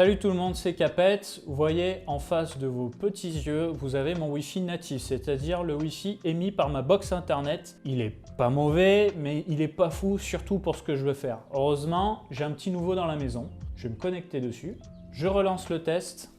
Salut tout le monde, c'est Capet. Vous voyez en face de vos petits yeux, vous avez mon Wi-Fi natif, c'est-à-dire le Wi-Fi émis par ma box internet. Il est pas mauvais, mais il est pas fou, surtout pour ce que je veux faire. Heureusement, j'ai un petit nouveau dans la maison. Je vais me connecter dessus. Je relance le test.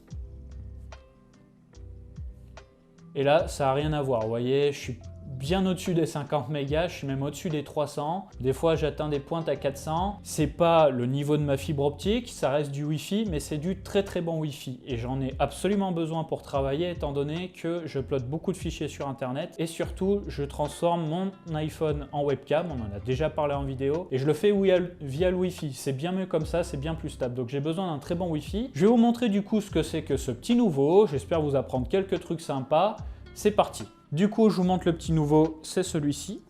Et là, ça n'a rien à voir. Vous voyez, je suis bien au-dessus des 50 mégas, je suis même au-dessus des 300. Des fois, j'atteins des pointes à 400. C'est pas le niveau de ma fibre optique, ça reste du Wi-Fi, mais c'est du très très bon Wi-Fi. Et j'en ai absolument besoin pour travailler, étant donné que je upload beaucoup de fichiers sur Internet. Et surtout, je transforme mon iPhone en webcam, on en a déjà parlé en vidéo. Et je le fais via le Wi-Fi. C'est bien mieux comme ça, c'est bien plus stable. Donc j'ai besoin d'un très bon Wi-Fi. Je vais vous montrer du coup ce que c'est que ce petit nouveau. J'espère vous apprendre quelques trucs sympas. C'est parti. Du coup, je vous montre le petit nouveau, c'est celui-ci.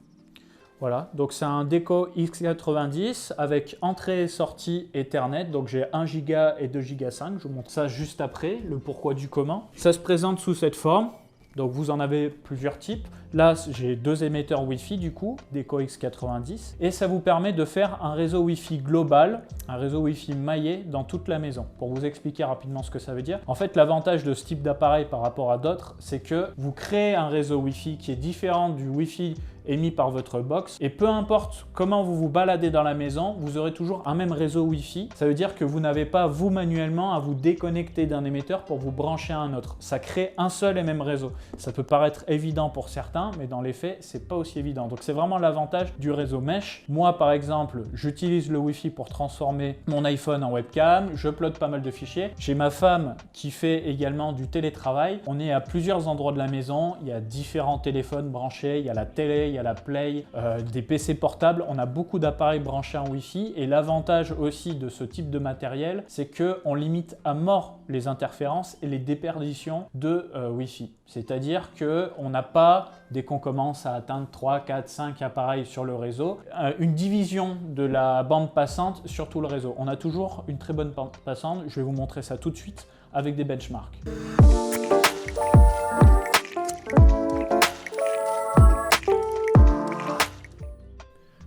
Voilà, donc c'est un Deco X90 avec entrée et sortie Ethernet. Donc j'ai 1 Go et 2 Go 5. Je vous montre ça juste après, le pourquoi du comment. Ça se présente sous cette forme. Donc vous en avez plusieurs types. Là, j'ai 2 émetteurs Wi-Fi du coup, Deco X90. Et ça vous permet de faire un réseau Wi-Fi global, un réseau Wi-Fi maillé dans toute la maison. Pour vous expliquer rapidement ce que ça veut dire. En fait, l'avantage de ce type d'appareil par rapport à d'autres, c'est que vous créez un réseau Wi-Fi qui est différent du Wi-Fi émis par votre box. Et peu importe comment vous vous baladez dans la maison, vous aurez toujours un même réseau Wi-Fi. Ça veut dire que vous n'avez pas, vous, manuellement, à vous déconnecter d'un émetteur pour vous brancher à un autre. Ça crée un seul et même réseau. Ça peut paraître évident pour certains, mais dans les faits, c'est pas aussi évident. Donc c'est vraiment l'avantage du réseau mesh. Moi, par exemple, j'utilise le Wi-Fi pour transformer mon iPhone en webcam. Je upload pas mal de fichiers. J'ai ma femme qui fait également du télétravail. On est à plusieurs endroits de la maison. Il y a différents téléphones branchés. Il y a la télé, il y a la Play, des PC portables. On a beaucoup d'appareils branchés en Wi-Fi. Et l'avantage aussi de ce type de matériel, c'est qu'on limite à mort les interférences et les déperditions de Wi-Fi. C'est-à-dire qu'on n'a pas, dès qu'on commence à atteindre 3, 4, 5 appareils sur le réseau, une division de la bande passante sur tout le réseau. On a toujours une très bonne bande passante. Je vais vous montrer ça tout de suite avec des benchmarks.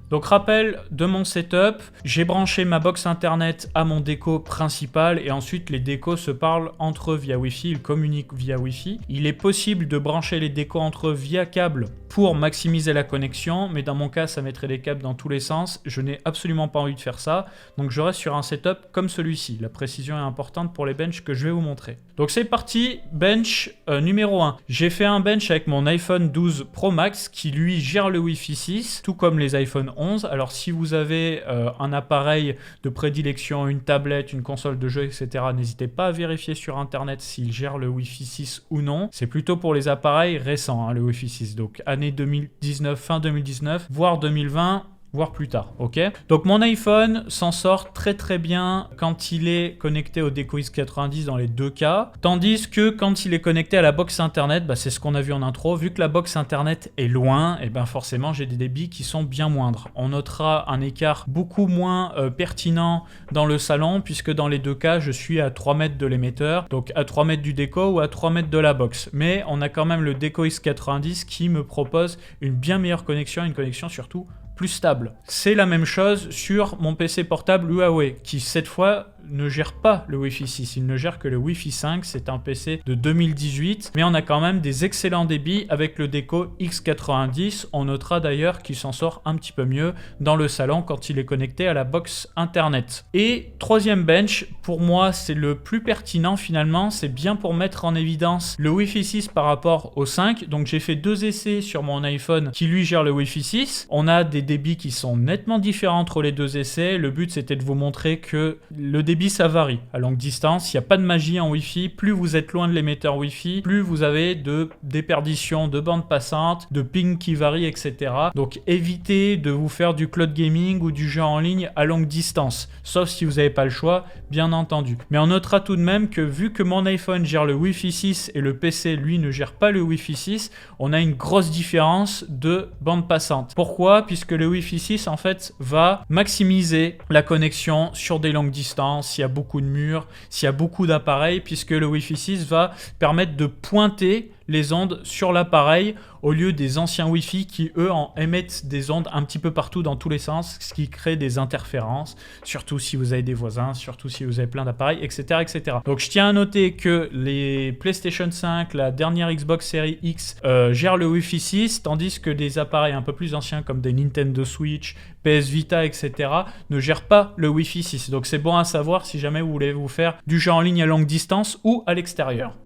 Donc rappel de mon setup, j'ai branché ma box internet à mon déco principal et ensuite les décos se parlent entre eux via Wi-Fi, ils communiquent via Wi-Fi. Il est possible de brancher les décos entre eux via câble pour maximiser la connexion, mais dans mon cas ça mettrait des câbles dans tous les sens. Je n'ai absolument pas envie de faire ça, donc je reste sur un setup comme celui-ci. La précision est importante pour les benches que je vais vous montrer. Donc c'est parti, bench numéro 1. J'ai fait un bench avec mon iPhone 12 Pro Max qui lui gère le Wi-Fi 6, tout comme les iPhone 11. Alors si vous avez un appareil de prédilection, une tablette, une console de jeu, etc., n'hésitez pas à vérifier sur internet s'il gère le Wi-Fi 6 ou non. C'est plutôt pour les appareils récents, hein, le Wi-Fi 6. Donc année 2019, fin 2019, voire 2020. Voire plus tard, ok? Donc mon iPhone s'en sort très très bien quand il est connecté au Deco X90 dans les deux cas, tandis que quand il est connecté à la box internet, c'est ce qu'on a vu en intro, vu que la box internet est loin, et forcément j'ai des débits qui sont bien moindres. On notera un écart beaucoup moins pertinent dans le salon, puisque dans les deux cas je suis à 3 mètres de l'émetteur, donc à 3 mètres du Deco ou à 3 mètres de la box. Mais on a quand même le Deco X90 qui me propose une bien meilleure connexion, une connexion surtout plus stable. C'est la même chose sur mon PC portable Huawei, qui cette fois ne gère pas le Wi-Fi 6, il ne gère que le Wi-Fi 5, c'est un PC de 2018, mais on a quand même des excellents débits avec le Deco X90, on notera d'ailleurs qu'il s'en sort un petit peu mieux dans le salon quand il est connecté à la box internet. Et troisième bench, pour moi c'est le plus pertinent finalement, c'est bien pour mettre en évidence le Wi-Fi 6 par rapport au 5, donc j'ai fait 2 essais sur mon iPhone qui lui gère le Wi-Fi 6, on a des débits qui sont nettement différents entre les 2 essais, le but c'était de vous montrer que le débit ça varie à longue distance, il n'y a pas de magie en Wi-Fi, plus vous êtes loin de l'émetteur Wi-Fi, plus vous avez de déperdition de bande passante, de ping qui varie, etc. Donc évitez de vous faire du cloud gaming ou du jeu en ligne à longue distance, sauf si vous n'avez pas le choix, bien entendu. Mais on notera tout de même que vu que mon iPhone gère le Wi-Fi 6 et le PC lui ne gère pas le Wi-Fi 6, on a une grosse différence de bande passante. Pourquoi? Puisque le Wi-Fi 6 en fait va maximiser la connexion sur des longues distances, s'il y a beaucoup de murs, s'il y a beaucoup d'appareils, puisque le Wi-Fi 6 va permettre de pointer les ondes sur l'appareil au lieu des anciens Wi-Fi qui, eux, en émettent des ondes un petit peu partout dans tous les sens, ce qui crée des interférences, surtout si vous avez des voisins, surtout si vous avez plein d'appareils, etc., etc. Donc, je tiens à noter que les PlayStation 5, la dernière Xbox Series X, gèrent le Wi-Fi 6, tandis que des appareils un peu plus anciens comme des Nintendo Switch, PS Vita, etc. ne gèrent pas le Wi-Fi 6. Donc, c'est bon à savoir si jamais vous voulez vous faire du jeu en ligne à longue distance ou à l'extérieur.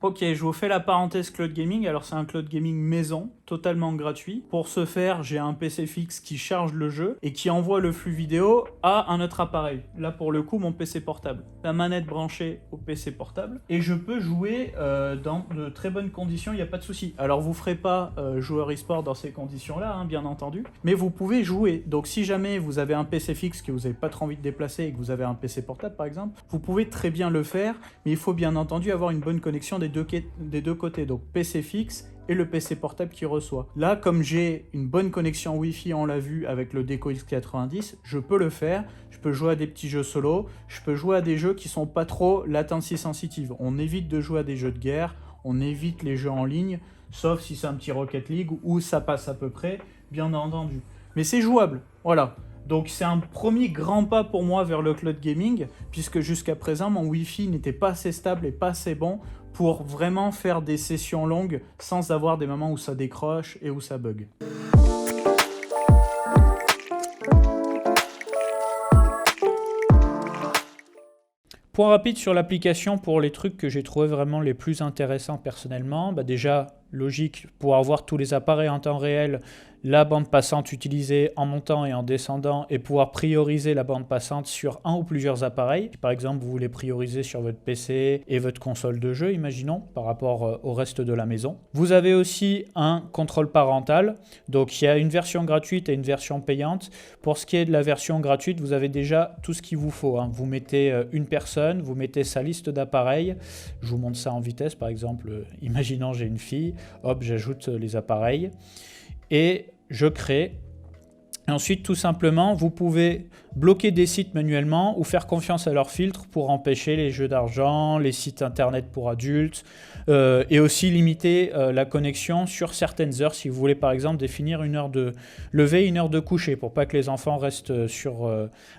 Ok, je vous fais la parenthèse cloud gaming. Alors c'est un cloud gaming maison, totalement gratuit. Pour ce faire, j'ai un PC fixe qui charge le jeu et qui envoie le flux vidéo à un autre appareil. Là pour le coup, mon PC portable. La manette branchée au PC portable. Et je peux jouer dans de très bonnes conditions, il n'y a pas de souci. Alors vous ne ferez pas joueur e-sport dans ces conditions-là, hein, bien entendu. Mais vous pouvez jouer. Donc si jamais vous avez un PC fixe que vous n'avez pas trop envie de déplacer et que vous avez un PC portable par exemple, vous pouvez très bien le faire. Mais il faut bien entendu avoir une bonne connexion des deux côtés, donc PC fixe et le PC portable qui reçoit. Là, comme j'ai une bonne connexion Wi-Fi, on l'a vu avec le Deco X90, je peux le faire, je peux jouer à des petits jeux solo, je peux jouer à des jeux qui sont pas trop latency sensitive. On évite de jouer à des jeux de guerre, on évite les jeux en ligne, sauf si c'est un petit Rocket League où ça passe à peu près, bien entendu. Mais c'est jouable, voilà. Donc c'est un premier grand pas pour moi vers le cloud gaming, puisque jusqu'à présent, mon Wi-Fi n'était pas assez stable et pas assez bon pour vraiment faire des sessions longues sans avoir des moments où ça décroche et où ça bug. Point rapide sur l'application pour les trucs que j'ai trouvé vraiment les plus intéressants personnellement. Déjà, logique, pour avoir tous les appareils en temps réel, la bande passante utilisée en montant et en descendant et pouvoir prioriser la bande passante sur un ou plusieurs appareils. Si par exemple vous voulez prioriser sur votre PC et votre console de jeu, imaginons, par rapport au reste de la maison. Vous avez aussi un contrôle parental, donc il y a une version gratuite et une version payante. Pour ce qui est de la version gratuite, vous avez déjà tout ce qu'il vous faut, hein. Vous mettez une personne, vous mettez sa liste d'appareils, je vous montre ça en vitesse par exemple, imaginons j'ai une fille, hop j'ajoute les appareils et je crée. Et ensuite, tout simplement, vous pouvez bloquer des sites manuellement ou faire confiance à leurs filtres pour empêcher les jeux d'argent, les sites internet pour adultes et aussi limiter la connexion sur certaines heures si vous voulez par exemple définir une heure de lever, une heure de coucher pour pas que les enfants restent sur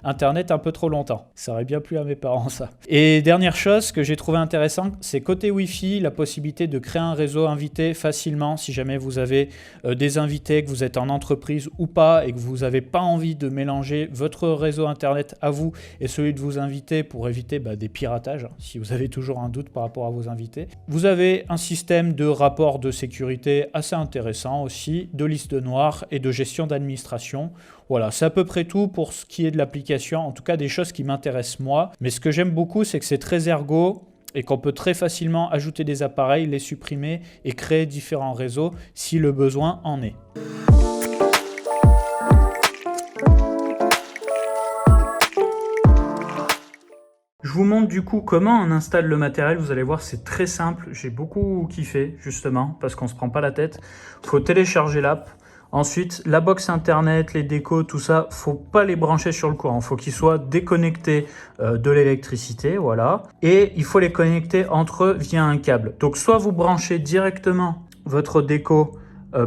internet un peu trop longtemps. Ça aurait bien plu à mes parents ça. Et dernière chose que j'ai trouvé intéressante, c'est côté Wi-Fi, la possibilité de créer un réseau invité facilement si jamais vous avez des invités, que vous êtes en entreprise ou pas et que vous n'avez pas envie de mélanger votre réseau internet à vous et celui de vos invités pour éviter des piratages, si vous avez toujours un doute par rapport à vos invités. Vous avez un système de rapport de sécurité assez intéressant aussi, de liste noire et de gestion d'administration. Voilà, c'est à peu près tout pour ce qui est de l'application, en tout cas des choses qui m'intéressent moi. Mais ce que j'aime beaucoup, c'est que c'est très ergo et qu'on peut très facilement ajouter des appareils, les supprimer et créer différents réseaux si le besoin en est. Je vous montre du coup comment on installe le matériel. Vous allez voir, c'est très simple. J'ai beaucoup kiffé justement parce qu'on se prend pas la tête. Il faut télécharger l'app. Ensuite, la box internet, les décos, tout ça, faut pas les brancher sur le courant. Il faut qu'ils soient déconnectés de l'électricité, voilà. Et il faut les connecter entre eux via un câble. Donc soit vous branchez directement votre déco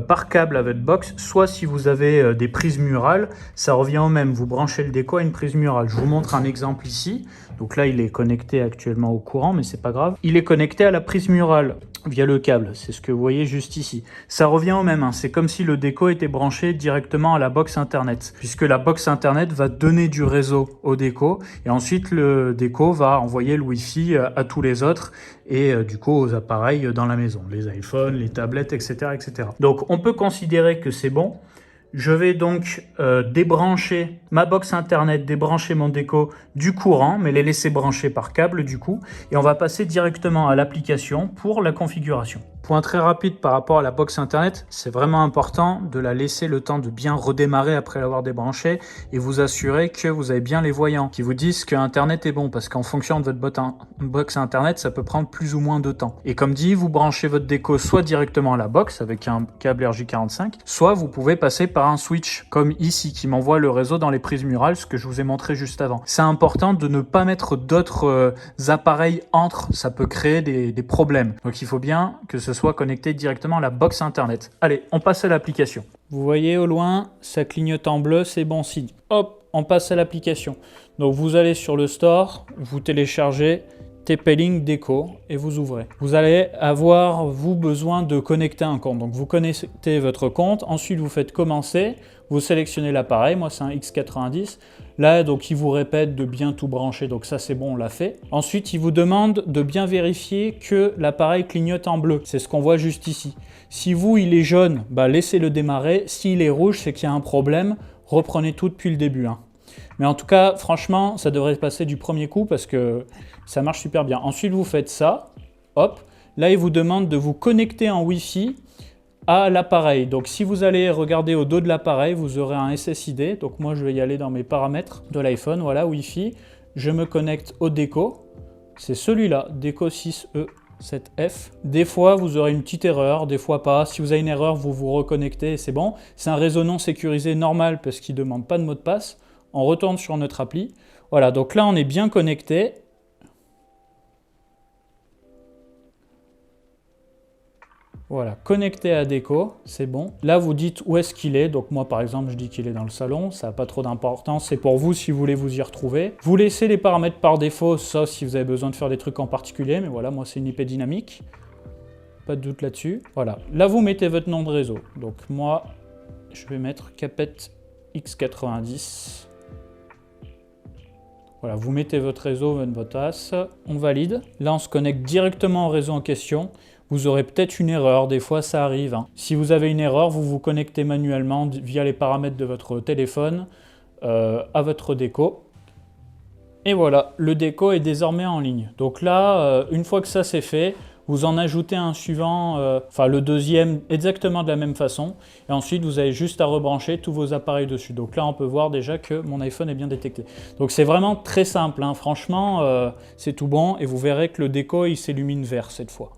par câble à votre box, soit si vous avez des prises murales, ça revient au même. Vous branchez le déco à une prise murale. Je vous montre un exemple ici. Donc là, il est connecté actuellement au courant, mais c'est pas grave. Il est connecté à la prise murale via le câble. C'est ce que vous voyez juste ici. Ça revient au même, hein. C'est comme si le déco était branché directement à la box internet, puisque la box internet va donner du réseau au déco et ensuite le déco va envoyer le Wi-Fi à tous les autres et du coup aux appareils dans la maison, les iPhones, les tablettes, etc., etc. Donc on peut considérer que c'est bon. Je vais donc débrancher ma box internet, débrancher mon déco du courant, mais les laisser brancher par câble du coup. Et on va passer directement à l'application pour la configuration. Point très rapide par rapport à la box internet, c'est vraiment important de la laisser le temps de bien redémarrer après l'avoir débranchée et vous assurer que vous avez bien les voyants qui vous disent que internet est bon, parce qu'en fonction de votre box internet, ça peut prendre plus ou moins de temps. Et comme dit, vous branchez votre déco soit directement à la box avec un câble RJ45, soit vous pouvez passer par un switch comme ici qui m'envoie le réseau dans les prises murales, ce que je vous ai montré juste avant. C'est important de ne pas mettre d'autres appareils entre, ça peut créer des problèmes. Donc il faut bien que ce soit connecté directement à la box internet. Allez, on passe à l'application. Vous voyez au loin, ça clignote en bleu, c'est bon signe. Hop, on passe à l'application. Donc vous allez sur le store, vous téléchargez TP-Link Déco et vous ouvrez. Vous allez avoir, besoin de connecter un compte. Donc vous connectez votre compte, ensuite vous faites commencer, vous sélectionnez l'appareil, moi c'est un X90. Là, donc il vous répète de bien tout brancher, donc ça c'est bon, on l'a fait. Ensuite, il vous demande de bien vérifier que l'appareil clignote en bleu. C'est ce qu'on voit juste ici. Si il est jaune, laissez-le démarrer. S'il est rouge, c'est qu'il y a un problème. Reprenez tout depuis le début. Mais en tout cas, franchement, ça devrait passer du premier coup parce que ça marche super bien. Ensuite, vous faites ça. Hop. Là, il vous demande de vous connecter en Wi-Fi à l'appareil. Donc, si vous allez regarder au dos de l'appareil, vous aurez un SSID. Donc, moi, je vais y aller dans mes paramètres de l'iPhone. Voilà, Wi-Fi. Je me connecte au Déco. C'est celui-là, Déco 6E7F. Des fois, vous aurez une petite erreur, des fois pas. Si vous avez une erreur, vous vous reconnectez et c'est bon. C'est un réseau non sécurisé normal parce qu'il ne demande pas de mot de passe. On retourne sur notre appli. Voilà, donc là, on est bien connecté. Voilà, connecté à Déco, c'est bon. Là, vous dites où est-ce qu'il est. Donc moi, par exemple, je dis qu'il est dans le salon. Ça n'a pas trop d'importance. C'est pour vous si vous voulez vous y retrouver. Vous laissez les paramètres par défaut, sauf si vous avez besoin de faire des trucs en particulier. Mais voilà, moi, c'est une IP dynamique. Pas de doute là-dessus. Voilà. Là, vous mettez votre nom de réseau. Donc moi, je vais mettre Capet X90. Voilà, vous mettez votre réseau, votre mot de passe, on valide. Là, on se connecte directement au réseau en question. Vous aurez peut-être une erreur, des fois ça arrive. Si vous avez une erreur, vous vous connectez manuellement via les paramètres de votre téléphone à votre déco. Et voilà, le déco est désormais en ligne. Donc là, une fois que ça c'est fait, vous en ajoutez un suivant, le deuxième exactement de la même façon. Et ensuite, vous avez juste à rebrancher tous vos appareils dessus. Donc là, on peut voir déjà que mon iPhone est bien détecté. Donc c'est vraiment très simple. Franchement, c'est tout bon. Et vous verrez que le déco, il s'illumine vert cette fois.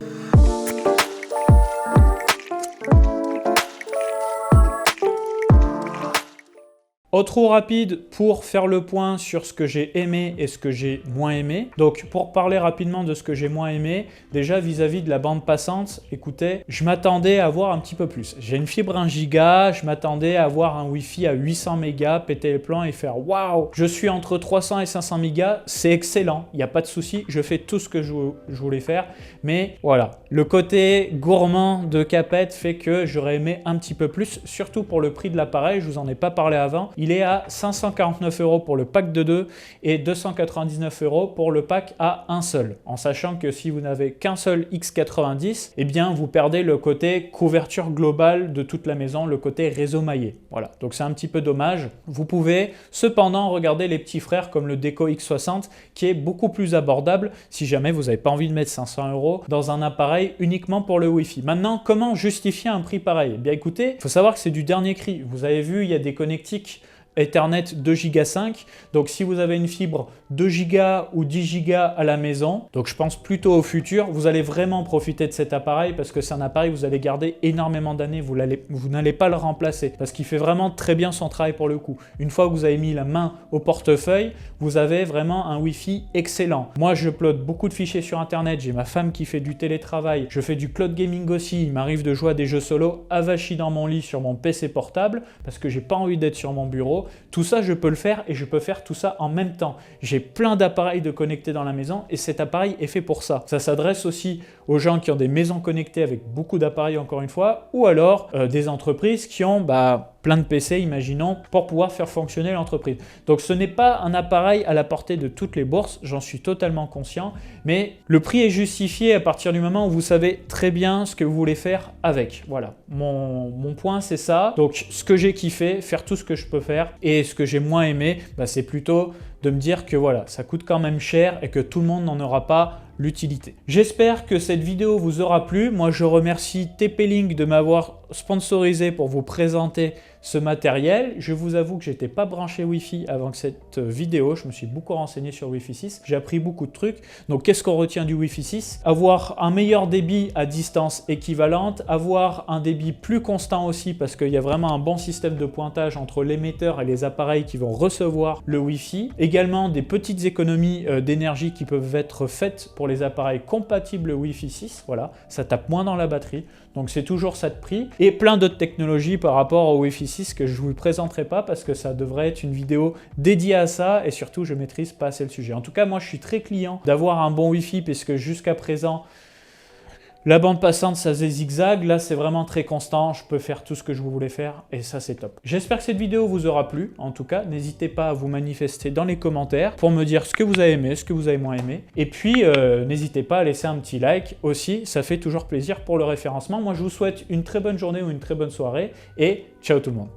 Outro rapide pour faire le point sur ce que j'ai aimé et ce que j'ai moins aimé. Donc pour parler rapidement de ce que j'ai moins aimé, déjà vis-à-vis de la bande passante, écoutez, je m'attendais à avoir un petit peu plus. J'ai une fibre 1 giga, je m'attendais à avoir un Wi-Fi à 800 mégas, péter les plans et faire waouh, je suis entre 300 et 500 mégas, c'est excellent, il n'y a pas de souci, je fais tout ce que je voulais faire. Mais voilà, le côté gourmand de Capet fait que j'aurais aimé un petit peu plus, surtout pour le prix de l'appareil, je vous en ai pas parlé avant. Il est à 549 € pour le pack de 2 et 299 € pour le pack à un seul. En sachant que si vous n'avez qu'un seul X90, eh bien vous perdez le côté couverture globale de toute la maison, le côté réseau maillé. Voilà, donc c'est un petit peu dommage. Vous pouvez cependant regarder les petits frères comme le Déco X60 qui est beaucoup plus abordable si jamais vous n'avez pas envie de mettre 500 € dans un appareil uniquement pour le Wi-Fi. Maintenant, comment justifier un prix pareil? Eh bien écoutez, il faut savoir que c'est du dernier cri. Vous avez vu, il y a des connectiques Ethernet 2 Go 5, donc si vous avez une fibre 2 Go ou 10 Go à la maison, donc je pense plutôt au futur, vous allez vraiment profiter de cet appareil parce que c'est un appareil que vous allez garder énormément d'années, vous n'allez pas le remplacer parce qu'il fait vraiment très bien son travail pour le coup. Une fois que vous avez mis la main au portefeuille, vous avez vraiment un Wi-Fi excellent. Moi je upload beaucoup de fichiers sur internet, j'ai ma femme qui fait du télétravail, je fais du cloud gaming aussi, il m'arrive de jouer à des jeux solo avachi dans mon lit sur mon PC portable parce que j'ai pas envie d'être sur mon bureau. Tout ça, je peux le faire et je peux faire tout ça en même temps. J'ai plein d'appareils de connectés dans la maison et cet appareil est fait pour ça. Ça s'adresse aussi aux gens qui ont des maisons connectées avec beaucoup d'appareils, encore une fois, ou alors des entreprises qui ont plein de PC, imaginons, pour pouvoir faire fonctionner l'entreprise. Donc ce n'est pas un appareil à la portée de toutes les bourses, j'en suis totalement conscient, mais le prix est justifié à partir du moment où vous savez très bien ce que vous voulez faire avec. Voilà, mon point c'est ça. Donc ce que j'ai kiffé, faire tout ce que je peux faire, et ce que j'ai moins aimé, c'est plutôt de me dire que voilà, ça coûte quand même cher et que tout le monde n'en aura pas l'utilité. J'espère que cette vidéo vous aura plu. Moi, je remercie TP-Link de m'avoir sponsorisé pour vous présenter ce matériel. Je vous avoue que j'étais pas branché Wi-Fi avant que cette vidéo. Je me suis beaucoup renseigné sur Wi-Fi 6. J'ai appris beaucoup de trucs. Donc, qu'est-ce qu'on retient du Wi-Fi 6? Avoir un meilleur débit à distance équivalente, avoir un débit plus constant aussi parce qu'il y a vraiment un bon système de pointage entre l'émetteur et les appareils qui vont recevoir le Wi-Fi. Également, des petites économies d'énergie qui peuvent être faites pour les appareils compatibles Wi-Fi 6. Voilà, ça tape moins dans la batterie. Donc, c'est toujours ça de prix. Et plein d'autres technologies par rapport au Wi-Fi 6 que je ne vous présenterai pas parce que ça devrait être une vidéo dédiée à ça et surtout je ne maîtrise pas assez le sujet. En tout cas, moi je suis très client d'avoir un bon Wi-Fi puisque jusqu'à présent, la bande passante, ça faisait zigzag. Là, c'est vraiment très constant. Je peux faire tout ce que je voulais faire et ça, c'est top. J'espère que cette vidéo vous aura plu. En tout cas, n'hésitez pas à vous manifester dans les commentaires pour me dire ce que vous avez aimé, ce que vous avez moins aimé. Et puis, n'hésitez pas à laisser un petit like aussi. Ça fait toujours plaisir pour le référencement. Moi, je vous souhaite une très bonne journée ou une très bonne soirée et ciao tout le monde.